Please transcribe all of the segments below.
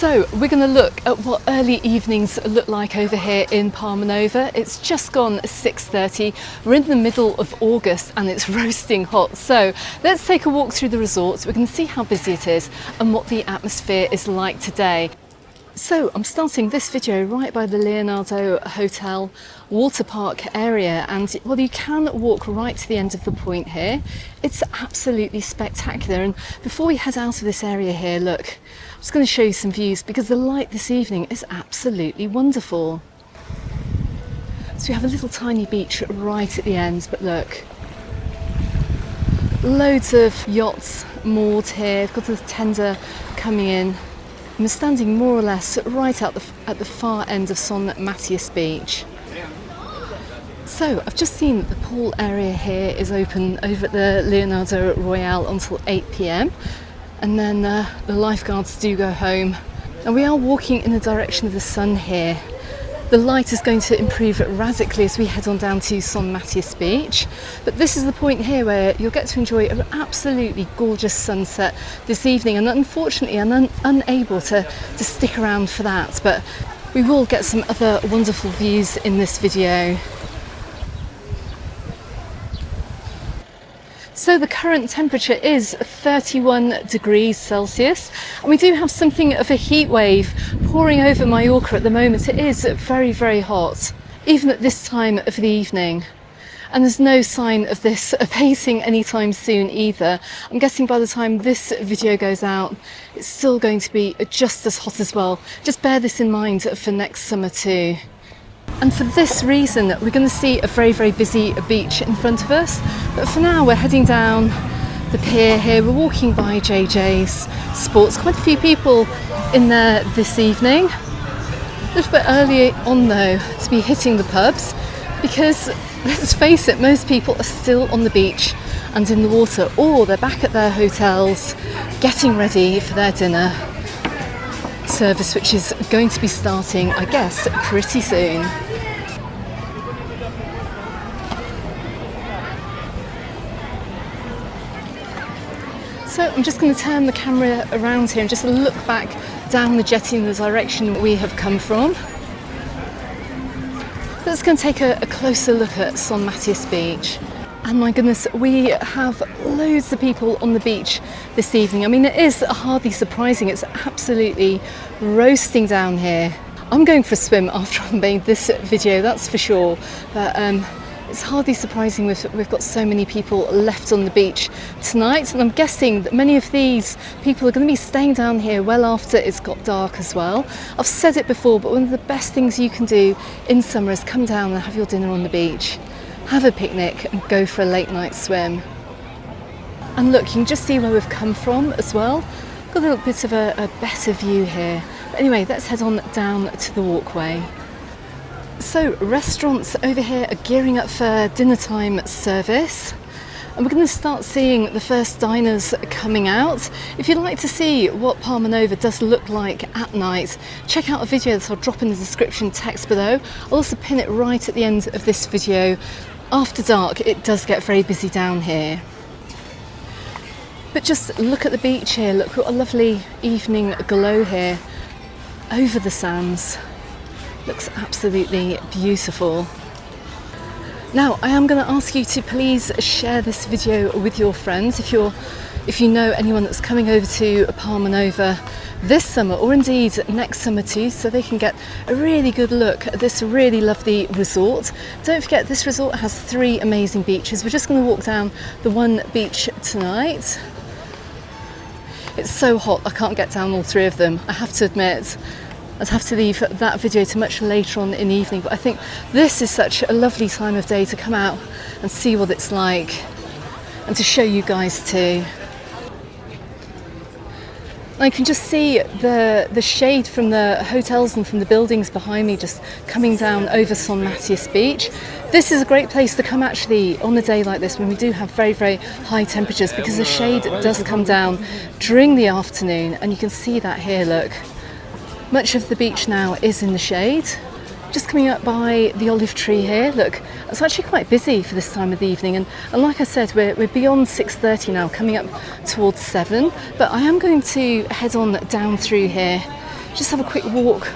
So we're going to look at what early evenings look like over here in Palmanova. It's just gone 6:30. We're in the middle of August and it's roasting hot. So let's take a walk through the resort. We can see how busy it is and what the atmosphere is like today. So I'm starting this video right by the Leonardo Hotel water park area, and well, you can walk right to the end of the point here. It's absolutely spectacular, and before we head out of this area here, look, I'm just going to show you some views because the light this evening is absolutely wonderful. So we have a little tiny beach right at the end, but look, loads of yachts moored here. We've got the tender coming in. We're standing more or less right at the far end of Matias beach. So I've just seen the pool area here is open over at the Leonardo Royale until 8 p.m. and then the lifeguards do go home. And we are walking in the direction of the sun here. The light is going to improve radically as we head on down to Matias beach. But this is the point here where you'll get to enjoy an absolutely gorgeous sunset this evening. And unfortunately, I'm unable to stick around for that. But we will get some other wonderful views in this video. So the current temperature is 31 degrees Celsius, and we do have something of a heat wave pouring over Mallorca at the moment. It is very, very hot, even at this time of the evening. And there's no sign of this abating anytime soon either. I'm guessing by the time this video goes out, it's still going to be just as hot as well. Just bear this in mind for next summer too. And for this reason, we're going to see a very, very busy beach in front of us. But for now, we're heading down the pier here. We're walking by JJ's Sports. Quite a few people in there this evening. A little bit early on though to be hitting the pubs, because let's face it, most people are still on the beach and in the water, or they're back at their hotels getting ready for their dinner service, which is going to be starting, I guess, pretty soon. So I'm just going to turn the camera around here and just look back down the jetty in the direction we have come from. Let's go and take a closer look at Matias beach. And my goodness, we have loads of people on the beach this evening. I mean, it is hardly surprising. It's absolutely roasting down here. I'm going for a swim after I've made this video, that's for sure. But it's hardly surprising we've got so many people left on the beach tonight. And I'm guessing that many of these people are going to be staying down here well after it's got dark as well. I've said it before, but one of the best things you can do in summer is come down and have your dinner on the beach, have a picnic and go for a late night swim. And look, you can just see where we've come from as well. Got a little bit of a better view here. But anyway, let's head on down to the walkway. So restaurants over here are gearing up for dinner time service. And we're going to start seeing the first diners coming out. If you'd like to see what Palmanova does look like at night, check out a video that I'll drop in the description text below. I'll also pin it right at the end of this video. After dark, it does get very busy down here. But just look at the beach here. Look, what a lovely evening glow here over the sands. Looks absolutely beautiful. Now, I am going to ask you to please share this video with your friends if you know anyone that's coming over to Palmanova this summer, or indeed next summer too, so they can get a really good look at this really lovely resort. Don't forget, this resort has 3 amazing beaches. We're just going to walk down the one beach tonight. It's so hot, I can't get down all 3 of them, I have to admit. I'd have to leave that video to much later on in the evening, but I think this is such a lovely time of day to come out and see what it's like, and to show you guys too. I can just see the shade from the hotels and from the buildings behind me just coming down over Matias beach. This is a great place to come actually on a day like this when we do have very, very high temperatures, because the shade does come down during the afternoon, and you can see that here, look. Much of the beach now is in the shade. Just coming up by the olive tree here, look, it's actually quite busy for this time of the evening, and like I said, we're beyond 6:30 now, coming up towards 7, but I am going to head on down through here just have a quick walk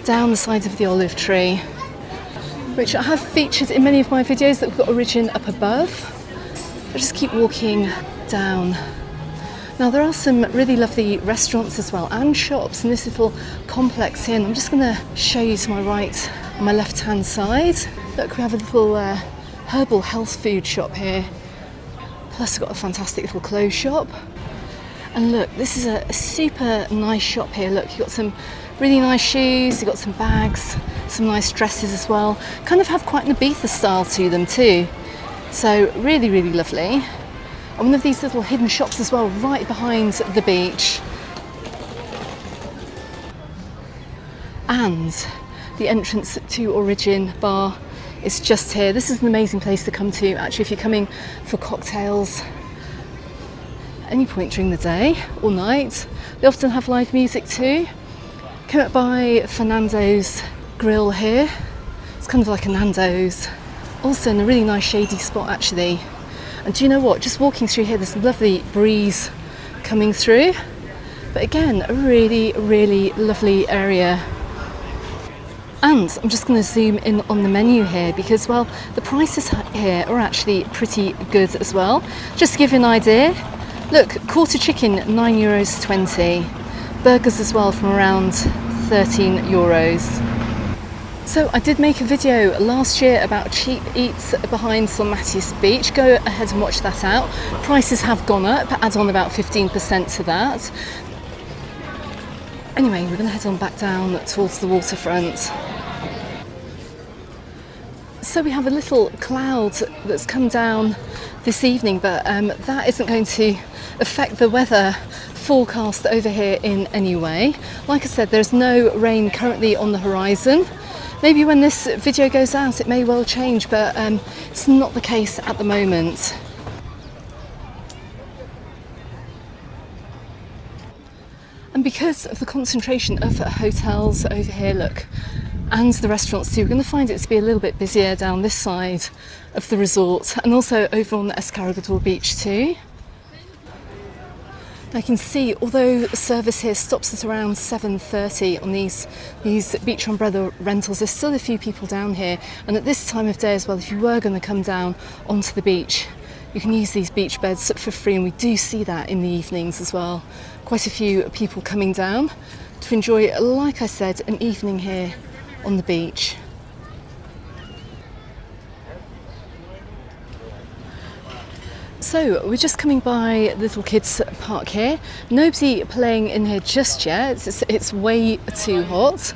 down the sides of the olive tree, which I have featured in many of my videos that we've got Origin up above. I'll just keep walking down. Now there are some really lovely restaurants as well and shops in this little complex here, and I'm just going to show you to my right, on my left hand side. Look, we have a little herbal health food shop here, plus we've got a fantastic little clothes shop. And look, this is a super nice shop here. Look, you've got some really nice shoes, you've got some bags, some nice dresses as well. Kind of have quite an Ibiza style to them too. So really, really lovely. And one of these little hidden shops as well, right behind the beach. And the entrance to Origin Bar is just here. This is an amazing place to come to, actually, if you're coming for cocktails at any point during the day or night. They often have live music too. Come up by Fernando's Grill here. It's kind of like a Nando's. Also in a really nice shady spot, actually. And do you know what? Just walking through here, there's a lovely breeze coming through. But again, a really, really lovely area. And I'm just going to zoom in on the menu here because, well, the prices here are actually pretty good as well. Just to give you an idea, look, quarter chicken, €9.20. Burgers as well from around €13. So I did make a video last year about cheap eats behind Matias Beach. Go ahead and watch that out. Prices have gone up, add on about 15% to that. Anyway, we're going to head on back down towards the waterfront. So we have a little cloud that's come down this evening, but that isn't going to affect the weather forecast over here in any way. Like I said, there's no rain currently on the horizon. Maybe when this video goes out it may well change, but it's not the case at the moment. And because of the concentration of hotels over here, look, and the restaurants too, we're going to find it to be a little bit busier down this side of the resort and also over on the Escargador Beach too. I can see, although service here stops at around 7:30 on these beach umbrella rentals, there's still a few people down here, and at this time of day as well, if you were going to come down onto the beach, you can use these beach beds for free, and we do see that in the evenings as well. Quite a few people coming down to enjoy, like I said, an evening here on the beach. So we're just coming by the little kids park here. Nobody playing in here just yet. It's way too hot.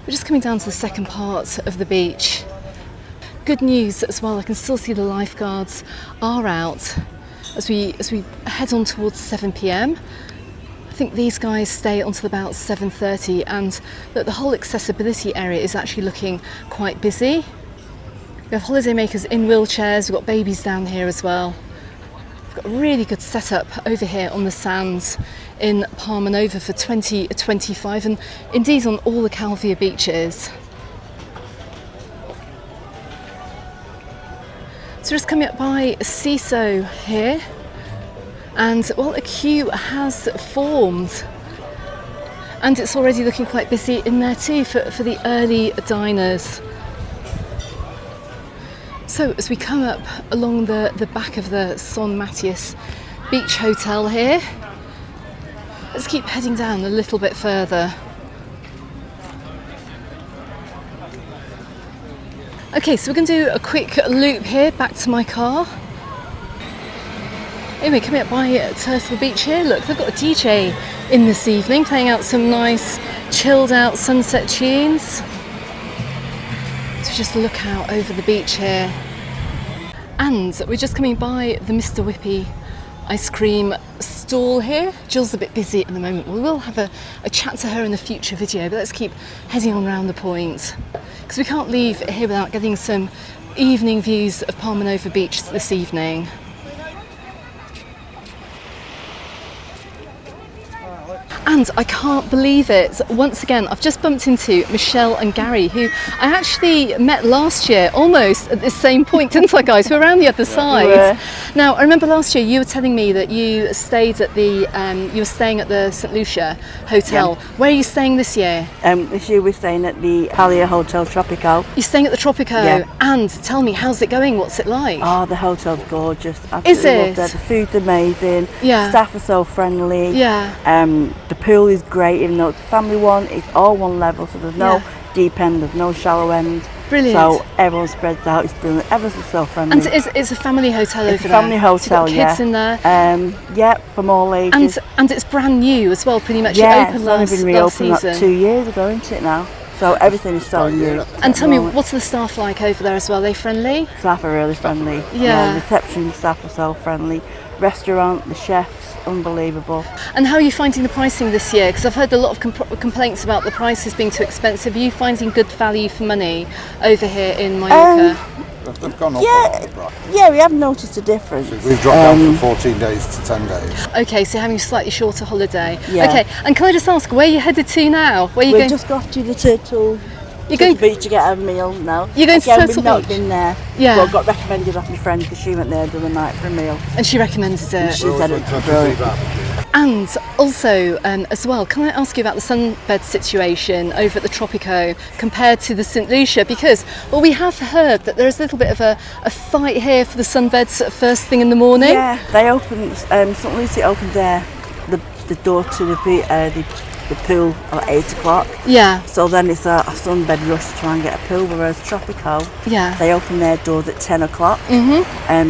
We're just coming down to the second part of the beach. Good news as well, I can still see the lifeguards are out as we head on towards 7 p.m. I think these guys stay until about 7:30, and the whole accessibility area is actually looking quite busy. We have holidaymakers in wheelchairs, we've got babies down here as well. We've got a really good setup over here on the sands in Palmanova for 2025, and indeed on all the Calvia beaches. So just coming up by Ciso here, and well, a queue has formed and it's already looking quite busy in there too for the early diners. So as we come up along the back of the Son Matias Beach Hotel here, let's keep heading down a little bit further. Okay, so we're going to do a quick loop here back to my car. Anyway, coming up by Turtle Beach here, look, they've got a DJ in this evening playing out some nice chilled out sunset tunes. So just look out over the beach here. And we're just coming by the Mr. Whippy ice cream stall here. Jill's a bit busy at the moment. We will have a chat to her in a future video, but let's keep heading on round the point, because we can't leave here without getting some evening views of Palmanova Beach this evening. And And I can't believe it. Once again, I've just bumped into Michelle and Gary, who I actually met last year, almost at the same point, didn't I, guys? We were around the other side. Yeah. Now, I remember last year you were telling me that you stayed at the, you were staying at the St Lucia Hotel. Yeah. Where are you staying this year? This year we're staying at the Pallier Hotel Tropico. You're staying at the Tropico. Yeah. And tell me, how's it going? What's it like? Oh, the hotel's gorgeous. Absolutely Is it? loved it. The food's amazing. Yeah. Staff are so friendly. Yeah. The pool is great, even though it's a family one. It's all one level, so there's no deep end, there's no shallow end. Brilliant. So everyone spreads out. It's brilliant. Everyone's so friendly. And it's a family hotel over It's a there. family hotel, So you've got kids in there. Yeah, from all ages. And it's brand new as well, pretty much. Yeah, It opened it's only last been reopened season. like 2 years ago, isn't it now? So everything is so new. And tell me, what's the staff like over there as well? Are they friendly? Staff are really friendly. Yeah. Reception staff are so friendly. Restaurant, the chefs, unbelievable. And how are you finding the pricing this year? Because I've heard a lot of complaints about the prices being too expensive. Are you finding good value for money over here in Mallorca? They've gone up a lot, right? Yeah, we have noticed a difference. We've dropped down from 14 days to 10 days. Okay, so you're having a slightly shorter holiday. Yeah. Okay, and can I just ask, where are you headed to now? Where are you We've going? just got to the Turtle going- Beach to get a meal now. You're going to Again, Turtle we've not Beach? been there. Yeah. Well, got recommended off my friend because she went there the other night for a meal. And she recommended it. She said it's brilliant. And also, as well, can I ask you about the sunbed situation over at the Tropico compared to the St Lucia? Because, well, we have heard that there is a little bit of a fight here for the sunbeds at first thing in the morning. Yeah, they opened, St Lucie opened the door to the pool at 8 o'clock. Yeah, So then it's a sunbed rush to try and get a pool, whereas Tropico, yeah. they open their doors at 10 o'clock.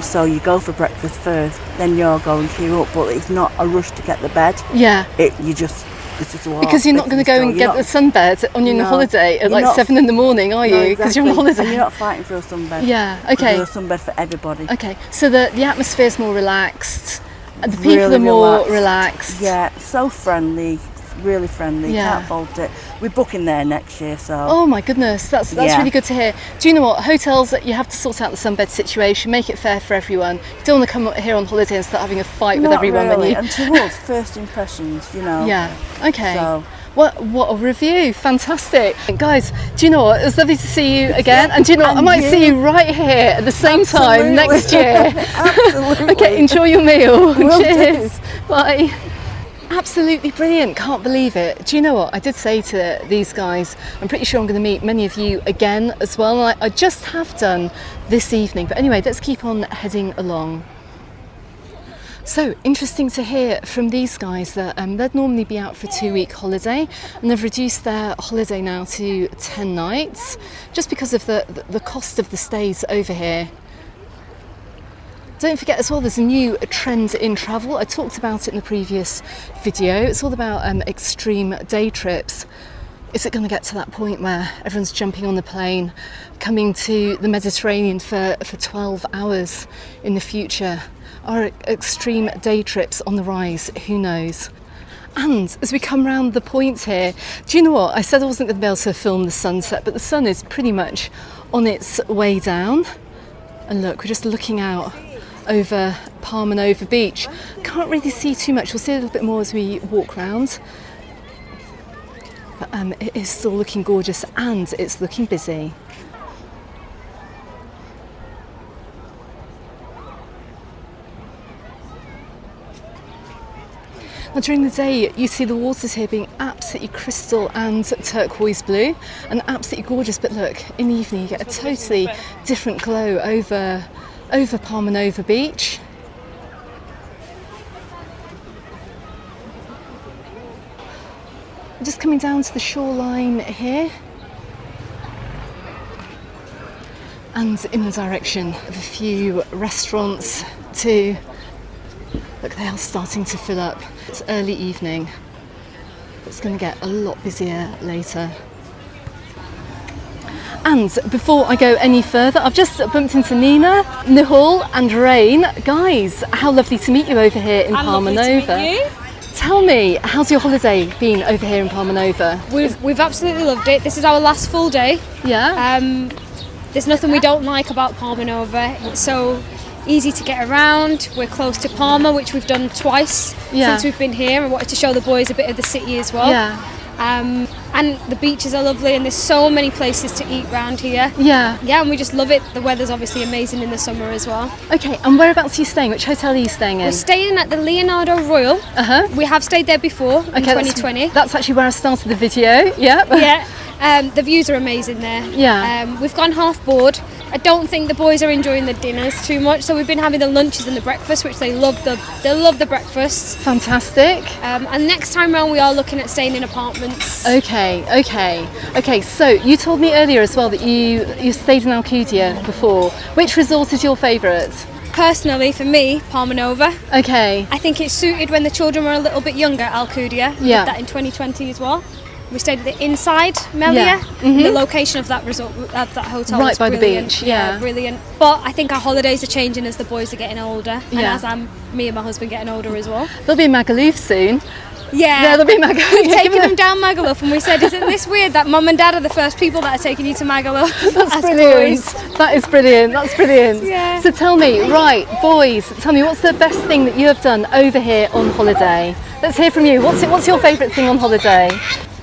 So you go for breakfast first, then you're going to queue up, but it's not a rush to get the bed. Yeah. It's just a walk. Because you're not going to go and get the sunbed on your No, holiday at you're like not- 7 in the morning, are you? Because you're on exactly. holiday. And you're not fighting for a sunbed. Yeah, okay. There's a sunbed for everybody. Okay, so the atmosphere's more relaxed, and the people Really are more relaxed. Yeah, so friendly, really friendly. Yeah. Can't fault it. We're booking there next year, so. Oh my goodness, that's Yeah. really good to hear. Do you know what? Hotels, you have to sort out the sunbed situation, make it fair for everyone. You don't want to come here on holiday and start having a fight with Not everyone really. when you. And to us, first impressions, you know. Yeah. Okay. So. What a review! Fantastic, guys. Do you know what? It was lovely to see you again, and do you know what? I And might you. see you right here at the same time Absolutely. next year. Absolutely. Okay, enjoy your meal. Will do. Cheers. Bye. Absolutely brilliant, can't believe it. Do you know what? I did say to these guys, I'm pretty sure I'm going to meet many of you again as well. I just have done this evening. But anyway, let's keep on heading along. So interesting to hear from these guys that they'd normally be out for a 2-week holiday, and they've reduced their holiday now to 10 nights just because of the cost of the stays over here. Don't forget as well, there's a new trend in travel. I talked about it in the previous video. It's all about extreme day trips. Is it going to get to that point where everyone's jumping on the plane, coming to the Mediterranean for 12 hours in the future? Are extreme day trips on the rise? Who knows? And as we come round the point here, do you know what? I said I wasn't going to be able to film the sunset, but the sun is pretty much on its way down. And look, we're just looking out over Palmanova Beach. Can't really see too much. We'll see a little bit more as we walk round. But it is still looking gorgeous and it's looking busy. Now during the day you see the waters here being absolutely crystal and turquoise blue and absolutely gorgeous, but look, in the evening you get a totally different glow over Palmanova Beach. Just coming down to the shoreline here and in the direction of a few restaurants too. Look, they are starting to fill up. It's early evening. It's going to get a lot busier later. And before I go any further, I've just bumped into Nina, Nihal and Rain. Guys, how lovely to meet you over here in Palmanova. Lovely to meet you. Tell me, how's your holiday been over here in Palmanova? We've absolutely loved it. This is our last full day. Yeah? There's nothing we don't like about Palmanova. It's so easy to get around. We're close to Palma, which we've done twice since we've been here, and wanted to show the boys a bit of the city as well. And the beaches are lovely, and there's so many places to eat round here. And we just love it. The weather's obviously amazing in the summer as well. Okay, and whereabouts are you staying? Which hotel are you staying in? We're staying at the Leonardo Royal. We have stayed there before in 2020. That's actually where I started the video. The views are amazing there. We've gone half board. I don't think the boys are enjoying the dinners too much, so we've been having the lunches and the breakfast, which they love the breakfasts. Fantastic. And next time round we are looking at staying in apartments. Okay, so you told me earlier as well that you stayed in Alcudia before. Which resort is your favourite? Personally, for me, Palmanova. Okay. I think it's suited when the children were a little bit younger, Alcudia. We did that in 2020 as well. We stayed at the inside Melia. The location of that resort, of that hotel, right was by brilliant. the beach. Brilliant. But I think our holidays are changing as the boys are getting older, and as me and my husband getting older as well. They'll be in Magaluf soon. They'll be Magaluf. We've taken them down Magaluf, and we said, "Isn't this weird that Mum and Dad are the first people that are taking you to Magaluf?" That's brilliant. That is brilliant. That's brilliant. So tell me, right, boys, tell me, what's the best thing that you have done over here on holiday? Let's hear from you. What's your favourite thing on holiday?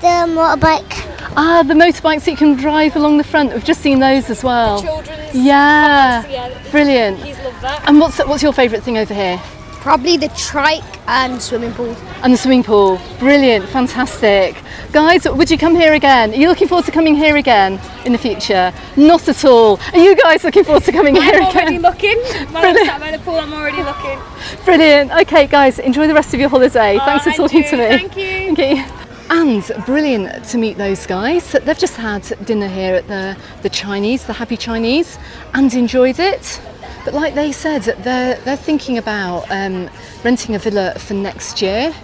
The motorbike. The motorbikes that you can drive along the front. We've just seen those as well. The children's cars, brilliant. He's loved that. And what's your favourite thing over here? Probably the trike and swimming pool. And the swimming pool. Brilliant, fantastic. Guys, would you come here again? Are you looking forward to coming here again in the future? Not at all. Are you guys looking forward to coming here again? I'm already looking. When I'm sat by the pool, I'm already looking. Brilliant. Okay, guys, enjoy the rest of your holiday. Thanks for talking to me. Thank you. Okay. And brilliant to meet those guys. They've just had dinner here at the Chinese, the Happy Chinese, and enjoyed it. But like they said, they're thinking about renting a villa for next year.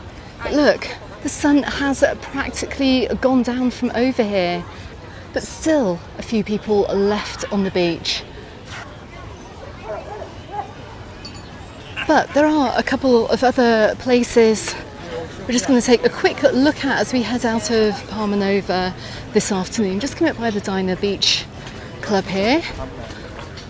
But look, the sun has practically gone down from over here, but still a few people left on the beach. But there are a couple of other places we're just going to take a quick look at as we head out of Palmanova this afternoon. Just come up by the Diner Beach Club here.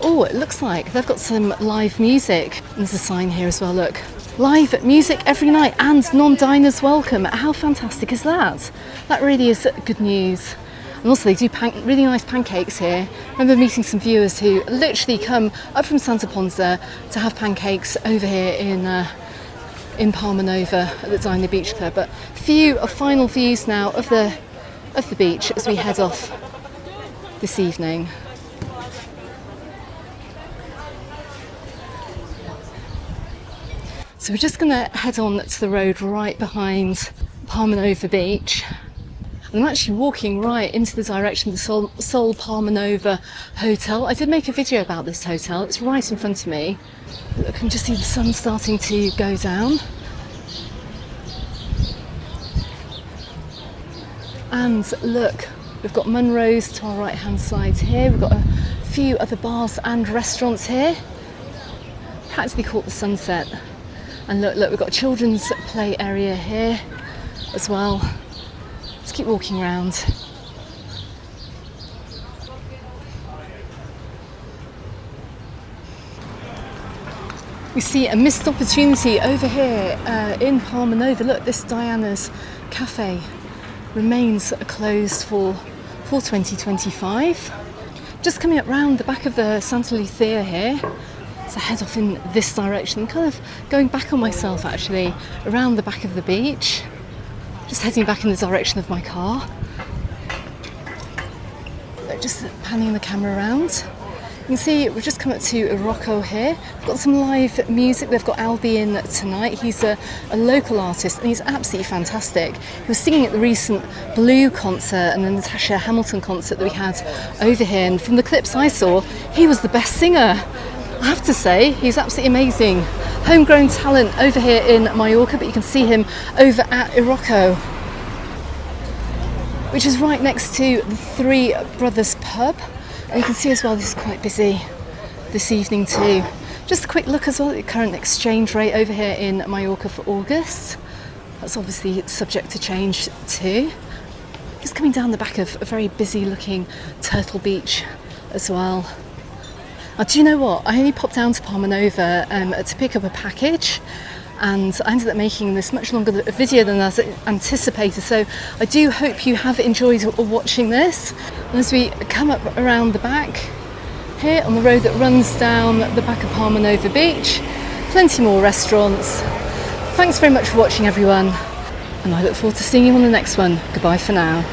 Oh, it looks like they've got some live music. There's a sign here as well, look. Live music every night and non-diners welcome. How fantastic is that? That really is good news. And also they do really nice pancakes here. I remember meeting some viewers who literally come up from Santa Ponsa to have pancakes over here in Palmanova at the Diner Beach Club. But few final views now of the beach as we head off this evening. So we're just going to head on to the road right behind Palmanova Beach. I'm actually walking right into the direction of the Sol Palmanova Hotel. I did make a video about this hotel. It's right in front of me. Look, I can just see the sun starting to go down. And look, we've got Munro's to our right hand side here. We've got a few other bars and restaurants here. Practically caught the sunset. And look, we've got a children's play area here as well. Let's keep walking around. We see a missed opportunity over here in Palmanova. Look, this Diana's Cafe remains closed for 2025. Just coming up round the back of the Santa Lucia here. So head off in this direction, kind of going back on myself actually, around the back of the beach. Just heading back in the direction of my car. Just panning the camera around. You can see we've just come up to Rocco here. We've got some live music. They've got Albie in tonight. He's a local artist and he's absolutely fantastic. He was singing at the recent Blue concert and the Natasha Hamilton concert that we had over here. And from the clips I saw, he was the best singer. I have to say, he's absolutely amazing. Homegrown talent over here in Mallorca, but you can see him over at Irocco, which is right next to the Three Brothers pub. And you can see as well, this is quite busy this evening too. Just a quick look as well at the current exchange rate over here in Mallorca for August. That's obviously subject to change too. Just coming down the back of a very busy looking Turtle Beach as well. Do you know what? I only popped down to Palmanova to pick up a package, and I ended up making this much longer video than I anticipated, so I do hope you have enjoyed watching this. And as we come up around the back here on the road that runs down the back of Palmanova Beach, plenty more restaurants. Thanks very much for watching, everyone, and I look forward to seeing you on the next one. Goodbye for now.